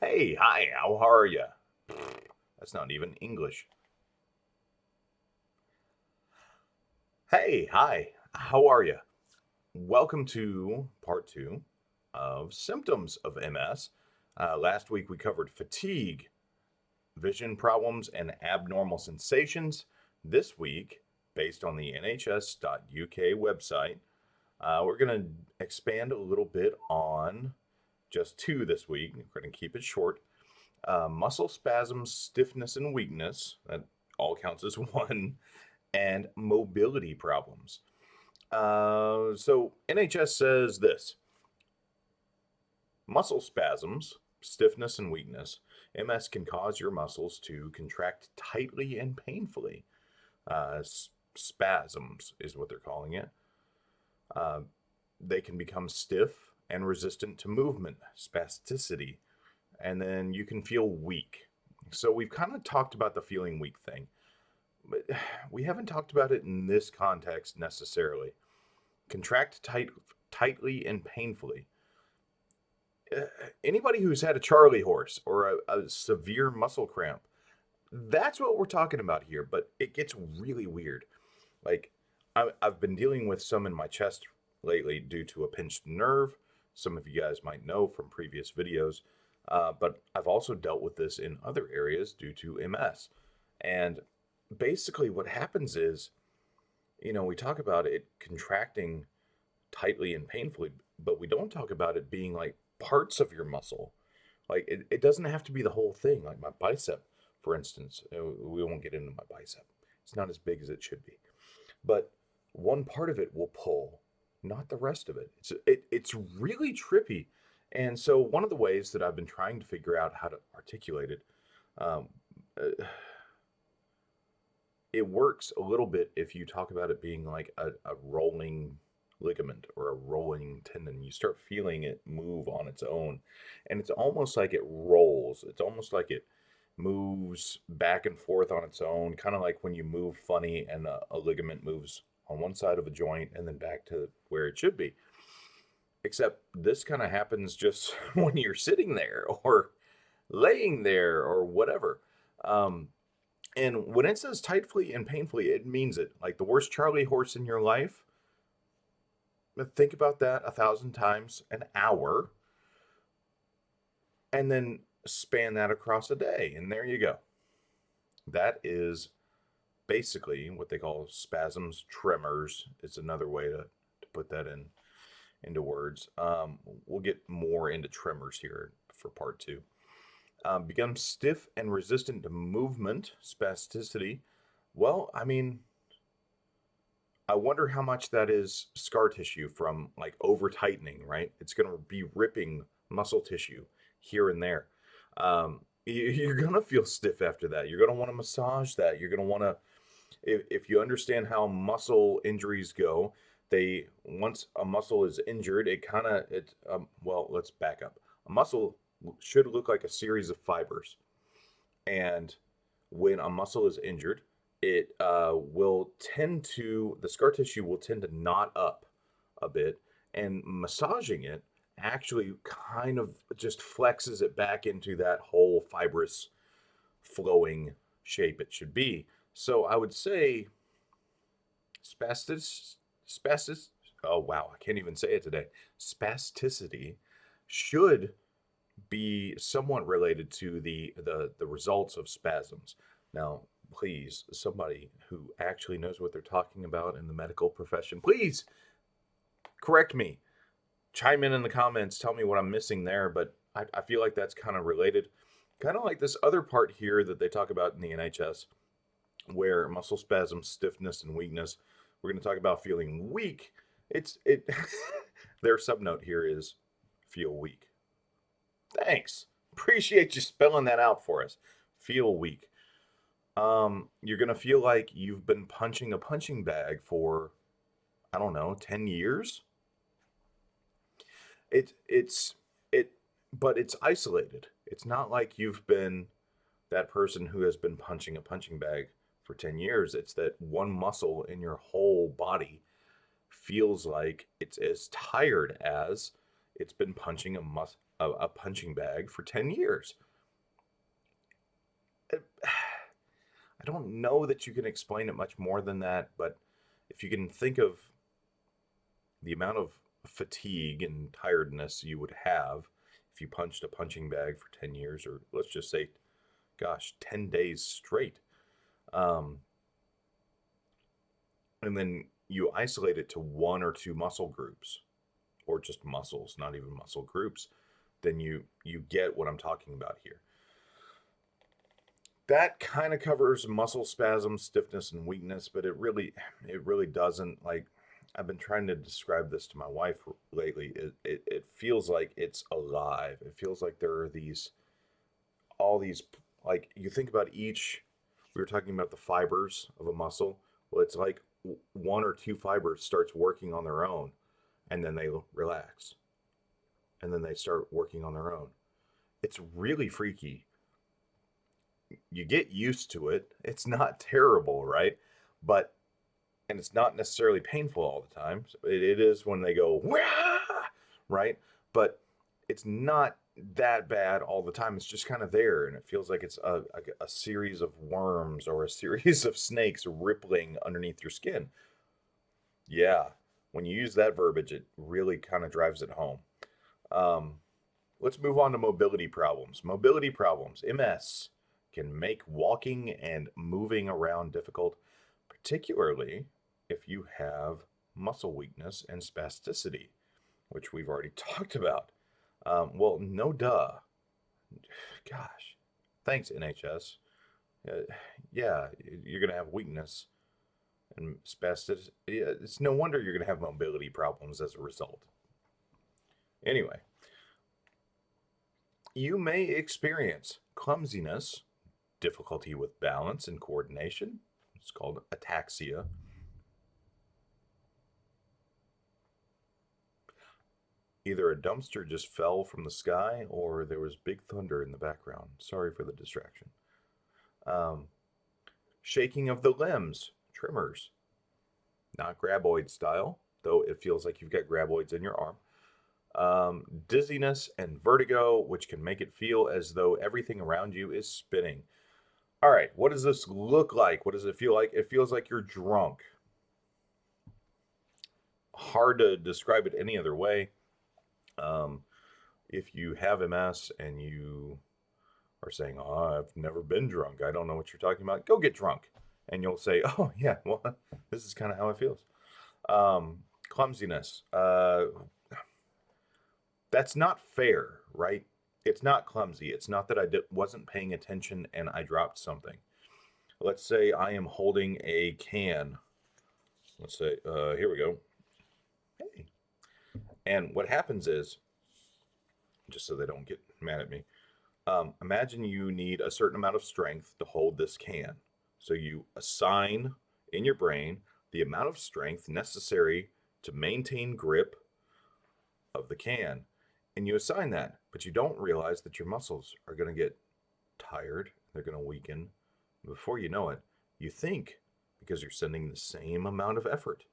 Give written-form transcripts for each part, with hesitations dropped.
Hey, hi, how are you? That's not even English. Hey, hi, how are you? Welcome to part two of symptoms of MS. Last week we covered fatigue, vision problems, and abnormal sensations. This week, based on the nhs.uk website, we're going to expand a little bit on just two this week. We're going to keep it short. Muscle spasms, stiffness, and weakness. That all counts as one. And mobility problems. So NHS says this: muscle spasms, stiffness, and weakness. MS can cause your muscles to contract tightly and painfully. Spasms is what they're calling it. Uh, they can become stiff and resistant to movement, spasticity, and then you can feel weak. So we've kind of talked about the feeling weak thing, but we haven't talked about it in this context necessarily. Contract tightly and painfully. Uh, Anybody who's had a Charlie horse or a severe muscle cramp, that's what we're talking about here, but it gets really weird. Like, I've been dealing with some in my chest lately due to a pinched nerve. Some of you guys might know from previous videos, but I've also dealt with this in other areas due to MS. And basically, what happens is, we talk about it contracting tightly and painfully, but we don't talk about it being like parts of your muscle. Like it doesn't have to be the whole thing. Like my bicep, for instance, we won't get into my bicep. It's not as big as it should be, but one part of it will pull, not the rest of it. It's really trippy. And so one of the ways that I've been trying to figure out how to articulate it, um, uh, it works a little bit if you talk about it being like a rolling ligament or a rolling tendon. You start feeling it move on its own, and it's almost like it rolls. It's almost like it moves back and forth on its own, kind of like when you move funny and a ligament moves on one side of a joint and then back to where it should be. Except this kind of happens just when you're sitting there or laying there or whatever. Um, and when it says tightly and painfully, it means it. Like the worst Charlie horse in your life, think about that 1,000 times an hour, and then span that across a day. And there you go. That is basically what they call spasms, tremors. It's another way to put that into words. We'll get more into tremors here for part two. Become stiff and resistant to movement, spasticity. Well, I mean, I wonder how much that is scar tissue from like over tightening, right? It's going to be ripping muscle tissue here and there. You're going to feel stiff after that. You're going to want to massage that. You're going to want to, if you understand how muscle injuries go, once a muscle is injured, well, let's back up. A muscle should look like a series of fibers. And when a muscle is injured, the scar tissue will tend to knot up a bit, and massaging it actually kind of just flexes it back into that whole fibrous, flowing shape it should be. So I would say spastic, spastic, oh wow, I can't even say it today. Spasticity should be somewhat related to the results of spasms. Now, please, somebody who actually knows what they're talking about in the medical profession, please correct me. Chime in the comments, tell me what I'm missing there, but I feel like that's kind of related. Kind of like this other part here that they talk about in the NHS, where muscle spasms, stiffness, and weakness. We're going to talk about feeling weak. It's it. Their subnote here is feel weak. Thanks. Appreciate you spelling that out for us. Feel weak. You're gonna feel like you've been punching a punching bag for, I don't know, 10 years. It it's it but it's isolated. It's not like you've been that person who has been punching a punching bag for 10 years. It's that one muscle in your whole body feels like it's as tired as it's been punching a punching bag for 10 years. I don't know that you can explain it much more than that, but if you can think of the amount of fatigue and tiredness you would have if you punched a punching bag for 10 years, or let's just say, gosh, 10 days straight, um, and then you isolate it to one or two muscle groups, or just muscles, not even muscle groups, then you get what I'm talking about here. That kind of covers muscle spasms, stiffness, and weakness, but it really doesn't. Like, I've been trying to describe this to my wife lately. It feels like it's alive. It feels like there are all these, like, you think about each. We were talking about the fibers of a muscle. Well, it's like one or two fibers starts working on their own, and then they relax, and then they start working on their own. It's really freaky. You get used to it. It's not terrible, right? But and it's not necessarily painful all the time. So it is when they go, "Wah!" Right? But it's not that bad all the time. It's just kind of there, and it feels like it's a series of worms or a series of snakes rippling underneath your skin. Yeah, when you use that verbiage, it really kind of drives it home. Um, let's move on to mobility problems. Mobility problems, MS, can make walking and moving around difficult, particularly if you have muscle weakness and spasticity, which we've already talked about. Well, no duh. Gosh, thanks, NHS. Uh, yeah, you're going to have weakness and spasticity. Yeah, it's no wonder you're going to have mobility problems as a result. Anyway, you may experience clumsiness, difficulty with balance and coordination. It's called ataxia. Either a dumpster just fell from the sky or there was big thunder in the background. Sorry for the distraction. Um, shaking of the limbs, tremors, not graboid style, though it feels like you've got graboids in your arm. Dizziness and vertigo, which can make it feel as though everything around you is spinning. All right, what does this look like? What does it feel like? It feels like you're drunk. Hard to describe it any other way. Um, if you have MS and you are saying, "Oh, I've never been drunk. I don't know what you're talking about," go get drunk, and you'll say, "Oh yeah, well, this is kind of how it feels." Clumsiness. That's not fair, right? It's not clumsy. It's not that wasn't paying attention and I dropped something. Let's say I am holding a can. Let's say, here we go. Hey. And what happens is, just so they don't get mad at me, imagine you need a certain amount of strength to hold this can. So you assign in your brain the amount of strength necessary to maintain grip of the can. And you assign that, but you don't realize that your muscles are going to get tired, they're going to weaken. Before you know it, you think, because you're sending the same amount of effort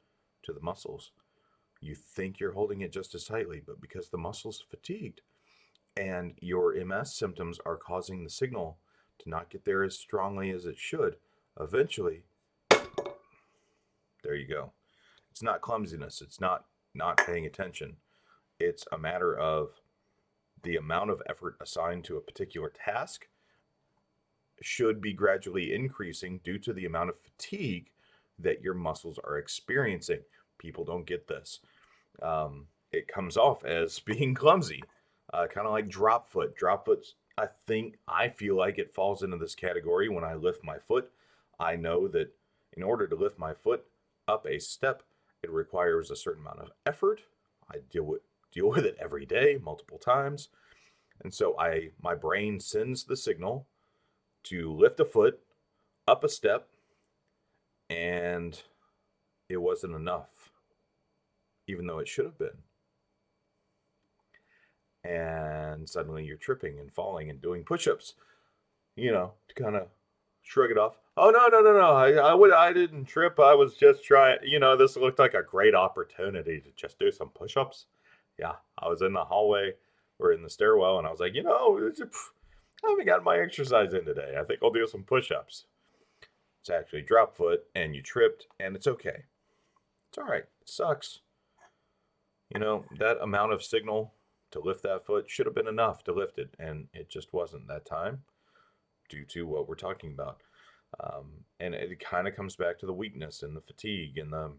to the muscles, you think you're holding it just as tightly, but because the muscle's fatigued and your MS symptoms are causing the signal to not get there as strongly as it should, eventually, there you go. It's not clumsiness, it's not paying attention. It's a matter of the amount of effort assigned to a particular task should be gradually increasing due to the amount of fatigue that your muscles are experiencing. People don't get this. It comes off as being clumsy, kind of like drop foot. Drop foot, I feel like it falls into this category when I lift my foot. I know that in order to lift my foot up a step, it requires a certain amount of effort. I deal with it every day, multiple times. And so my brain sends the signal to lift a foot up a step, and it wasn't enough, even though it should have been. And suddenly you're tripping and falling and doing push-ups, to kind of shrug it off. Oh no, no, no, no! I didn't trip. I was just trying. This looked like a great opportunity to just do some push-ups. Yeah, I was in the hallway We're in the stairwell, and I was like, I haven't gotten my exercise in today. I think I'll do some push-ups. It's actually drop foot, and you tripped, and it's okay. It's all right. It sucks. That amount of signal to lift that foot should have been enough to lift it, and it just wasn't that time due to what we're talking about. And it kind of comes back to the weakness and the fatigue and the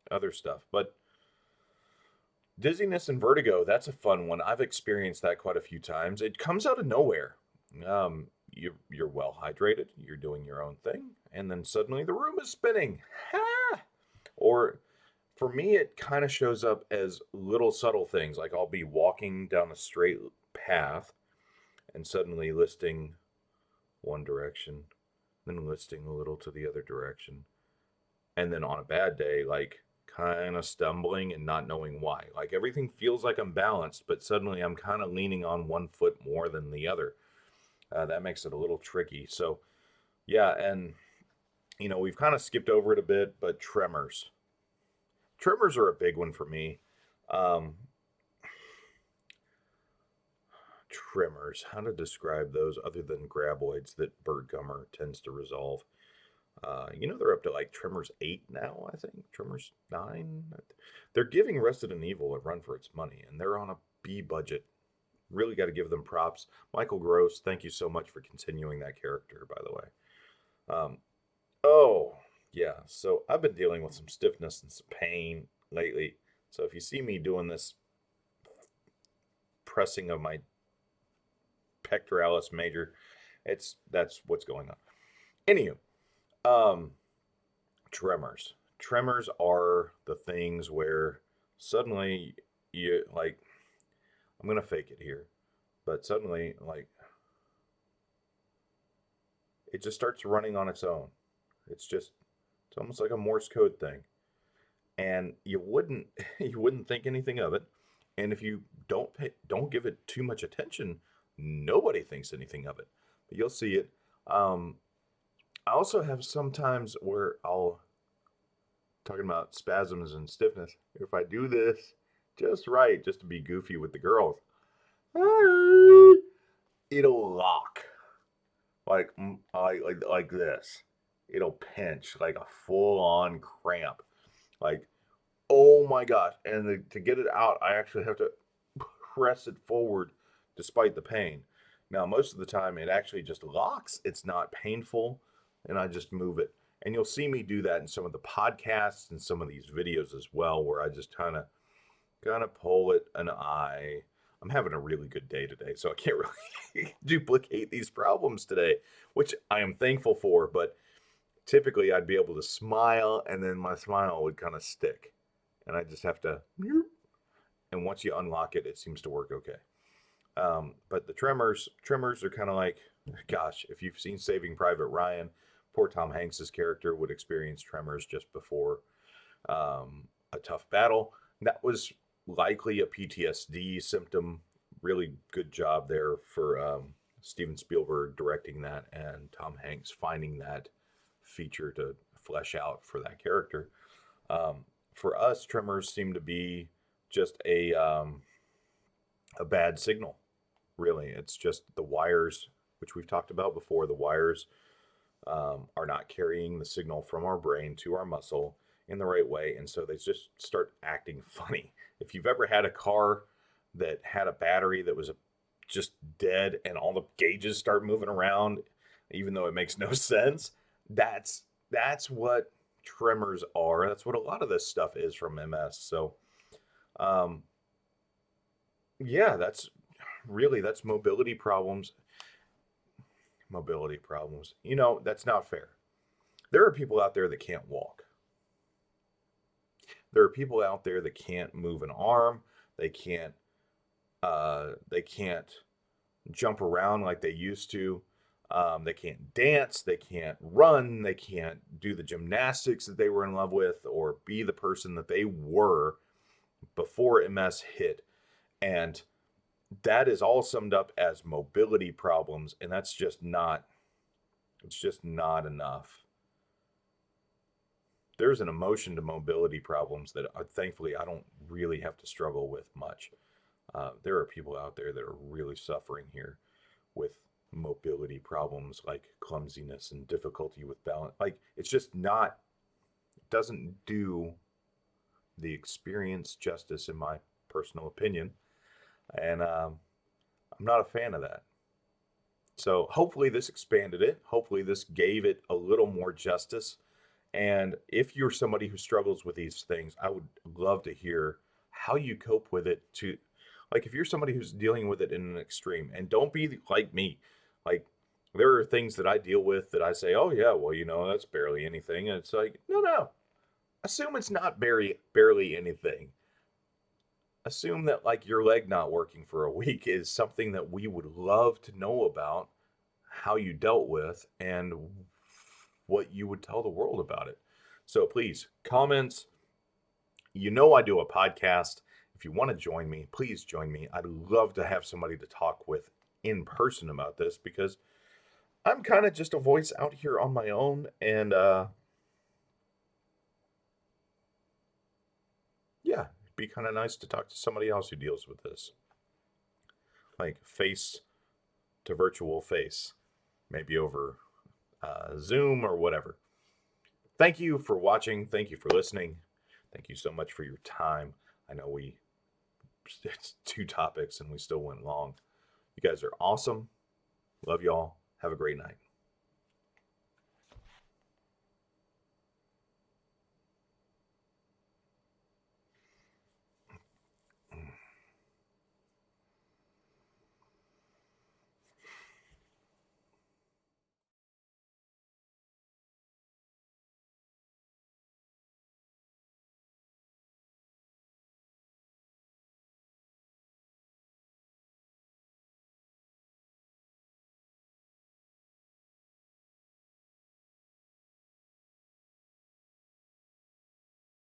other stuff. But dizziness and vertigo, that's a fun one. I've experienced that quite a few times. It comes out of nowhere. You're well hydrated, you're doing your own thing, and then suddenly the room is spinning. Ha! Or for me, it kind of shows up as little subtle things. Like I'll be walking down a straight path and suddenly listing one direction, then listing a little to the other direction. And then on a bad day, like kind of stumbling and not knowing why. Like everything feels like I'm balanced, but suddenly I'm kind of leaning on one foot more than the other. That makes it a little tricky. So, yeah, and we've kind of skipped over it a bit, but tremors. Tremors are a big one for me. Um, Tremors, how to describe those other than graboids that Bird Gummer tends to resolve. They're up to like Tremors 8 now, I think. Tremors 9. They're giving Resident Evil a run for its money, and they're on a B budget. Really got to give them props. Michael Gross, thank you so much for continuing that character, by the way. Oh, yeah. So I've been dealing with some stiffness and some pain lately. So if you see me doing this pressing of my pectoralis major, that's what's going on. Anywho, um, tremors. Tremors are the things where suddenly you like. I'm gonna fake it here, but suddenly like it just starts running on its own. It's almost like a Morse code thing, and you wouldn't think anything of it, and if you don't give it too much attention, nobody thinks anything of it, but you'll see it. I also have sometimes where I'll talking about spasms and stiffness. If I do this just right, just to be goofy with the girls, it'll lock like this. It'll pinch like a full on cramp. Like, oh my gosh! And to get it out, I actually have to press it forward despite the pain. Now, most of the time, it actually just locks. It's not painful, and I just move it. And you'll see me do that in some of the podcasts and some of these videos as well, where I just kind of pull it an eye. I'm having a really good day today, so I can't really duplicate these problems today, which I am thankful for. But typically, I'd be able to smile, and then my smile would kind of stick, and I just have to. And once you unlock it, it seems to work okay. But the tremors are kind of like, gosh, if you've seen Saving Private Ryan, poor Tom Hanks's character would experience tremors just before a tough battle. That was likely a PTSD symptom. Really good job there for Steven Spielberg directing that and Tom Hanks finding that feature to flesh out for that character. For us, tremors seem to be just a bad signal. Really, it's just the wires, which we've talked about before. The wires are not carrying the signal from our brain to our muscle in the right way, and so they just start acting funny. If you've ever had a car that had a battery that was just dead and all the gauges start moving around, even though it makes no sense, that's what tremors are. That's what a lot of this stuff is from MS. So, um, yeah, that's mobility problems. Mobility problems. That's not fair. There are people out there that can't walk. There are people out there that can't move an arm. They can't jump around like they used to. They can't dance. They can't run. They can't do the gymnastics that they were in love with or be the person that they were before MS hit. And that is all summed up as mobility problems, and it's just not enough. There's an emotion to mobility problems that thankfully I don't really have to struggle with much. There are people out there that are really suffering here with mobility problems like clumsiness and difficulty with balance. Like, it's just not, doesn't do the experience justice, in my personal opinion. And I'm not a fan of that. So hopefully this expanded it. Hopefully this gave it a little more justice. And if you're somebody who struggles with these things, I would love to hear how you cope with it. To like, if you're somebody who's dealing with it in an extreme, and don't be like me. Like, there are things that I deal with that I say, oh yeah, well, that's barely anything. And it's like, no, no. Assume it's not barely anything. Assume that, like, your leg not working for a week is something that we would love to know about, how you dealt with, and what you would tell the world about it. So please, comments. I do a podcast. If you want to join me, please join me. I'd love to have somebody to talk with in person about this, because I'm kind of just a voice out here on my own. And yeah, it'd be kind of nice to talk to somebody else who deals with this, like face to virtual face, maybe over Zoom or whatever. Thank you for watching. Thank you for listening. Thank you so much for your time. I know it's 2 topics and we still went long. You guys are awesome. Love y'all. Have a great night.